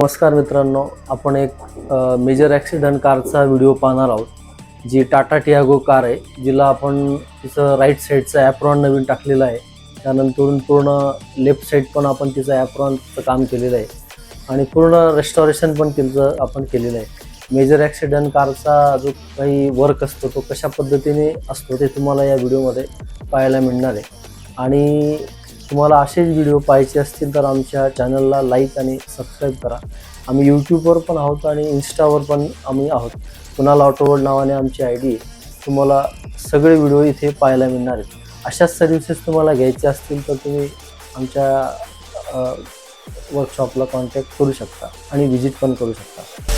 नमस्कार मित्रांनो, आपण एक मेजर ॲक्सिडेंट कारचा व्हिडिओ पाहणार आहोत। जी टाटा टियागो कार आहे, जिला आपण तिचं राईट साईडचा ॲप्रॉन नवीन टाकलेला आहे। त्यानंतर पूर्ण लेफ्ट साईड पण आपण तिचं ॲप्रॉनचं काम केलेलं आहे आणि पूर्ण रेस्टोरेशन पण तिचं आपण केलेलं आहे। मेजर ॲक्सिडेंट कारचा जो काही वर्क असतो तो कशा पद्धतीने असतो ते तुम्हाला या व्हिडिओमध्ये पाहायला मिळणार आहे। आणि तुम्हाला असेच व्हिडिओ पाहायचे असतील तर आमच्या चॅनलला लाईक आणि सबस्क्राईब करा। आम्ही यूट्यूबवर पण आहोत आणि इंस्टावर पण आम्ही आहोत। कुणाल ऑटोवर्ल्ड नावाने आमची आय डी आहे। तुम्हाला सगळे व्हिडिओ इथे पाहायला मिळणार आहेत। अशाच सर्व्हिसेस तुम्हाला घ्यायचे असतील तर तुम्ही आमच्या वर्कशॉपला कॉन्टॅक्ट करू शकता आणि व्हिजिट पण करू शकता।